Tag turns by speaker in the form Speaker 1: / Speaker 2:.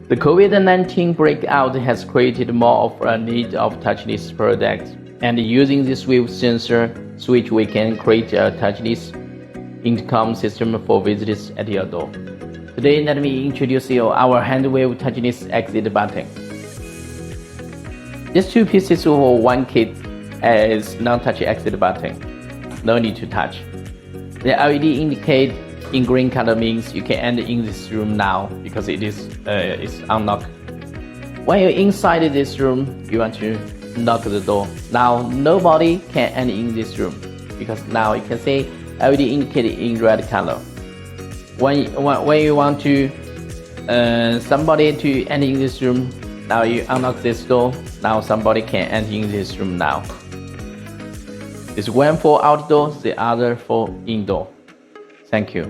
Speaker 1: The COVID-19 breakout has created more of a need of touchless products, and using this wave sensor switch, we can create a touchless intercom system for visitors at your door. Today, let me introduce you our hand-wave touchless exit button. These two pieces of one kit is non-touch exit button. No need to touch. The LED indicate in green color means you can enter in this room now because it is unlocked. When you're inside this room, you want to knock the door. Now nobody can enter in this room because now you can see LED indicated in red color. When you want to somebody to enter in this room, now you unlock this door. Now somebody can enter in this room now. This one for outdoor, the other for indoor. Thank you.